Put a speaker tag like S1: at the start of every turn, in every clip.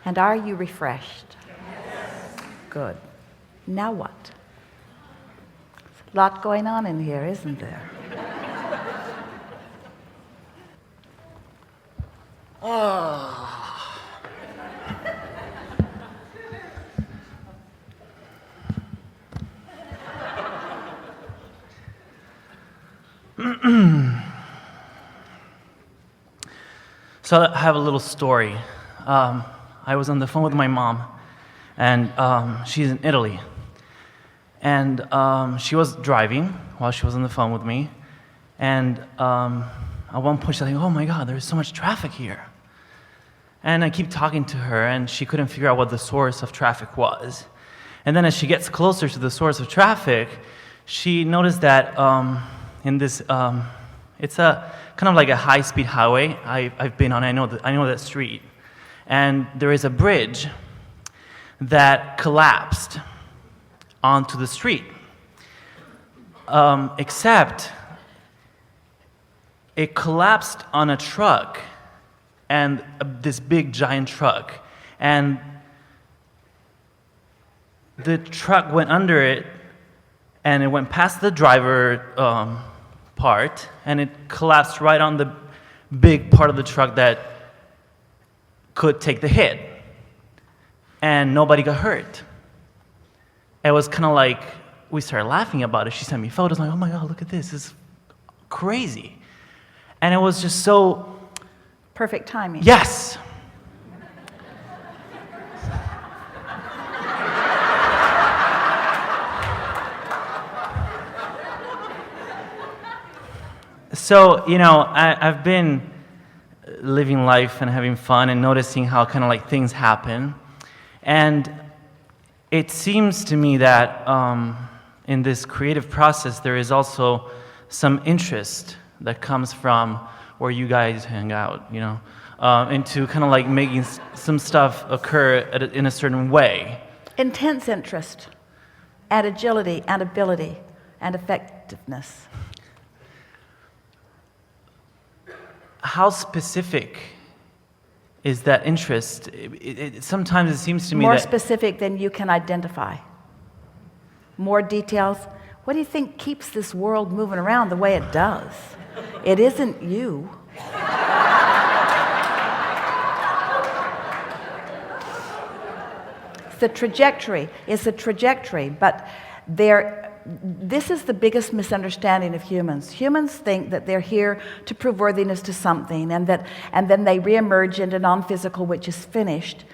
S1: And are you refreshed? Good. Now what? A lot going on in here, isn't there?
S2: So I have a little story. I was on the phone with my mom, and she's in Italy. And she was driving while she was on the phone with me. And at one point, she's like, oh my God, there's so much traffic here. And I keep talking to her, and she couldn't figure out what the source of traffic was. And then as she gets closer to the source of traffic, she noticed that in this, it's a kind of like a high-speed highway. I've been on, I know that street. And there is a bridge that collapsed onto the street. Except it collapsed on a truck, and this big giant truck. And the truck went under it, and it went past the driver part, and it collapsed right on the big part of the truck that could take the hit. And nobody got hurt. It was kind of like, we started laughing about it. She sent me photos, like, oh my God, look at this. It's crazy. And it was just so...
S1: Perfect timing.
S2: Yes. So, I've been living life and having fun and noticing how kind of like things happen. And it seems to me that in this creative process, there is also some interest that comes from where you guys hang out, into kind of like making some stuff occur in a certain way.
S1: Intense interest, and agility, and ability, and effectiveness.
S2: How specific is that interest? Sometimes it seems to me
S1: More
S2: that...
S1: specific than you can identify. More details. What do you think keeps this world moving around the way it does? It isn't you. It's the trajectory. It's the trajectory. But this is the biggest misunderstanding of humans. Humans think that they're here to prove worthiness to something, and then they reemerge into non-physical, which is finished.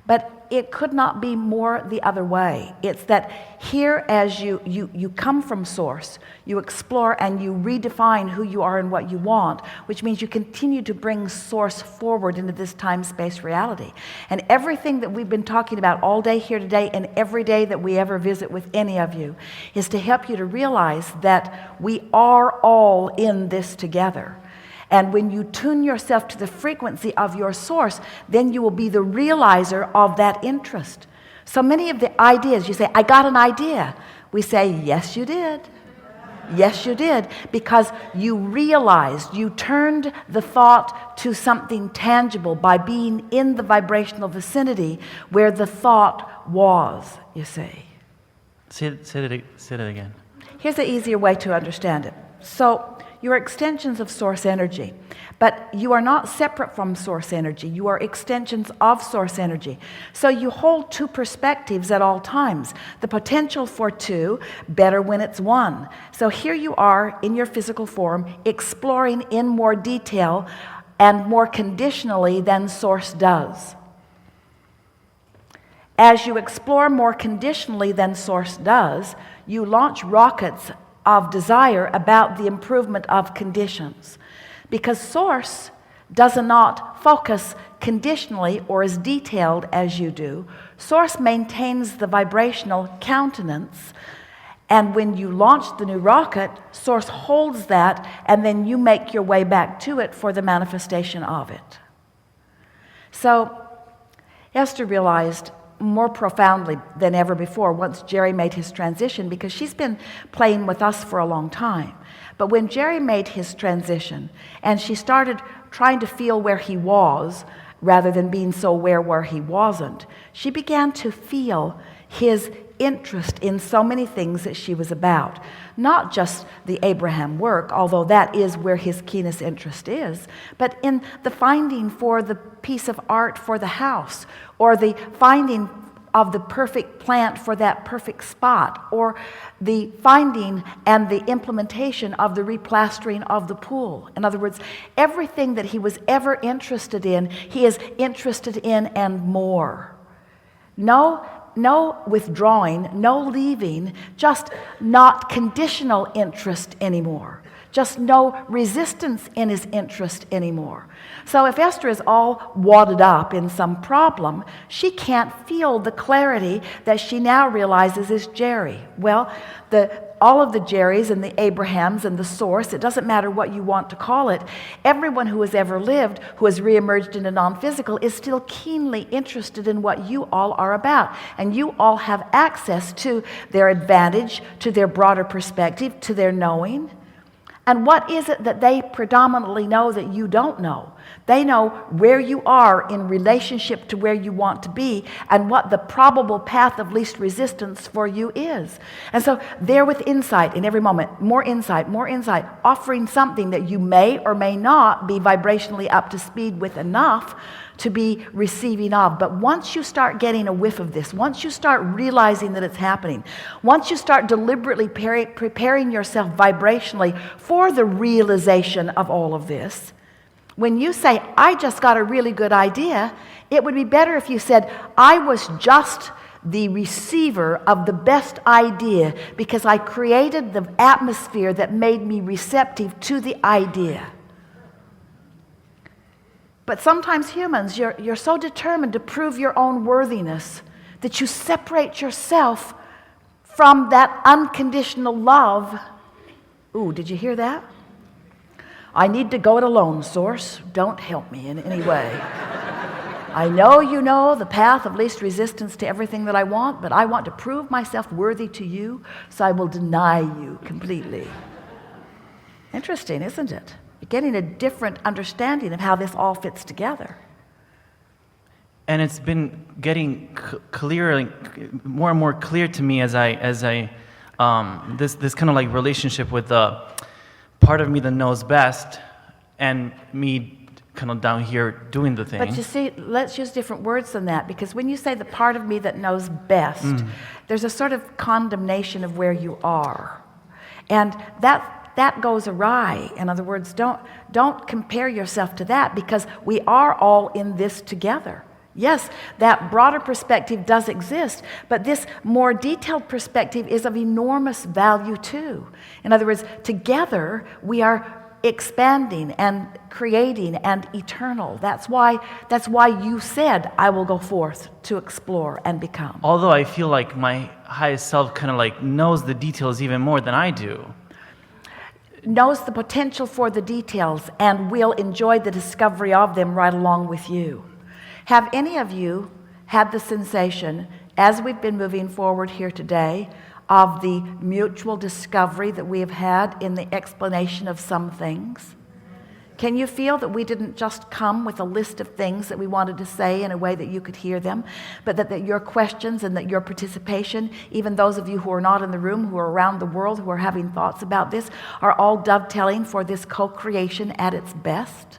S1: But it could not be more the other way. It's that here, as you come from Source, you explore and you redefine who you are and what you want, which means you continue to bring Source forward into this time-space reality. And everything that we've been talking about all day here today, and every day that we ever visit with any of you, is to help you to realize that we are all in this together. And when you tune yourself to the frequency of your source, then you will be the realizer of that interest. So many of the ideas, you say, I got an idea. We say, yes, you did. Yes, you did. Because you realized, you turned the thought to something tangible by being in the vibrational vicinity where the thought was, you see.
S2: Say it again.
S1: Here's the easier way to understand it. So, you are extensions of source energy, but you are not separate from source energy. You are extensions of source energy. So you hold two perspectives at all times. The potential for two, better when it's one. So here you are in your physical form, exploring in more detail and more conditionally than source does. As you explore more conditionally than source does, you launch rockets of desire about the improvement of conditions. Because source does not focus conditionally or as detailed as you do. Source maintains the vibrational countenance, and when you launch the new rocket, source holds that, and then you make your way back to it for the manifestation of it. So Esther realized more profoundly than ever before once Jerry made his transition, because she's been playing with us for a long time. But when Jerry made his transition and she started trying to feel where he was rather than being so aware where he wasn't. She began to feel his interest in so many things that she was about. Not just the Abraham work, although that is where his keenest interest is, but in the finding for the piece of art for the house, or the finding of the perfect plant for that perfect spot, or the finding and the implementation of the replastering of the pool. In other words, everything that he was ever interested in, he is interested in and more. No withdrawing, no leaving, just not conditional interest anymore. Just no resistance in his interest anymore. So if Esther is all wadded up in some problem, she can't feel the clarity that she now realizes is Jerry. Well, all of the Jerrys and the Abrahams and the source, it doesn't matter what you want to call it, everyone who has ever lived, who has reemerged into non-physical, is still keenly interested in what you all are about. And you all have access to their advantage, to their broader perspective, to their knowing. And what is it that they predominantly know that you don't know? They know where you are in relationship to where you want to be and what the probable path of least resistance for you is. And so they're with insight in every moment, more insight, offering something that you may or may not be vibrationally up to speed with enough to be receiving of. But once you start getting a whiff of this, once you start realizing that it's happening, once you start deliberately preparing yourself vibrationally for the realization of all of this, when you say, I just got a really good idea, it would be better if you said, I was just the receiver of the best idea because I created the atmosphere that made me receptive to the idea. But sometimes humans, you're so determined to prove your own worthiness that you separate yourself from that unconditional love. Ooh, did you hear that? I need to go it alone, Source. Don't help me in any way. I know you know the path of least resistance to everything that I want, but I want to prove myself worthy to you, so I will deny you completely. Interesting, isn't it? You're getting a different understanding of how this all fits together.
S2: And it's been getting clearer, more and more clear to me as I this kind of like relationship with the part of me that knows best and me kind of down here doing the thing.
S1: But you see, let's use different words than that, because when you say the part of me that knows best, there's a sort of condemnation of where you are. And that goes awry. In other words, don't compare yourself to that, because we are all in this together. Yes, that broader perspective does exist, but this more detailed perspective is of enormous value too. In other words, together we are expanding and creating and eternal. That's why you said, I will go forth to explore and become.
S2: Although I feel like my highest self kind of like knows the details even more than I do.
S1: Knows the potential for the details and will enjoy the discovery of them right along with you. Have any of you had the sensation, as we've been moving forward here today, of the mutual discovery that we have had in the explanation of some things? Can you feel that we didn't just come with a list of things that we wanted to say in a way that you could hear them, but that your questions and that your participation, even those of you who are not in the room, who are around the world, who are having thoughts about this, are all dovetailing for this co-creation at its best?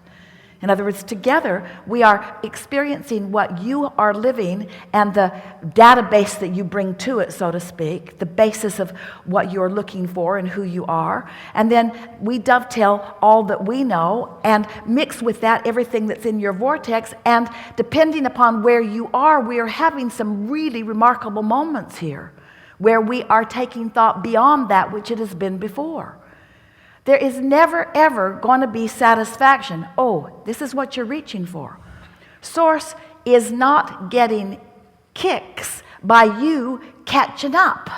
S1: In other words, together we are experiencing what you are living and the database that you bring to it, so to speak, the basis of what you're looking for and who you are. And then we dovetail all that we know and mix with that everything that's in your vortex. And depending upon where you are, we are having some really remarkable moments here where we are taking thought beyond that which it has been before. There is never, ever going to be satisfaction. Oh, this is what you're reaching for. Source is not getting kicks by you catching up.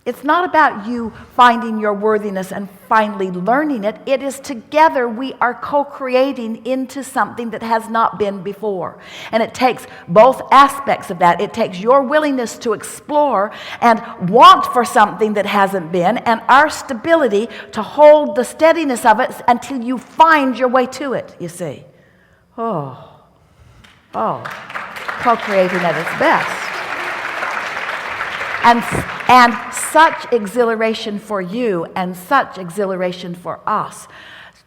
S1: It's not about you finding your worthiness and finally learning it. It is together we are co-creating into something that has not been before. And it takes both aspects of that. It takes your willingness to explore and want for something that hasn't been, and our stability to hold the steadiness of it until you find your way to it, you see. Oh, co-creating at its best. And such exhilaration for you and such exhilaration for us.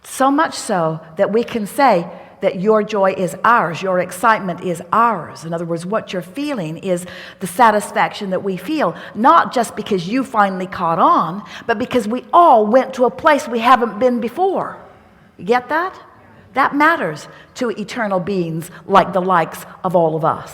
S1: So much so that we can say that your joy is ours, your excitement is ours. In other words, what you're feeling is the satisfaction that we feel, not just because you finally caught on, but because we all went to a place we haven't been before. You get that? That matters to eternal beings like the likes of all of us.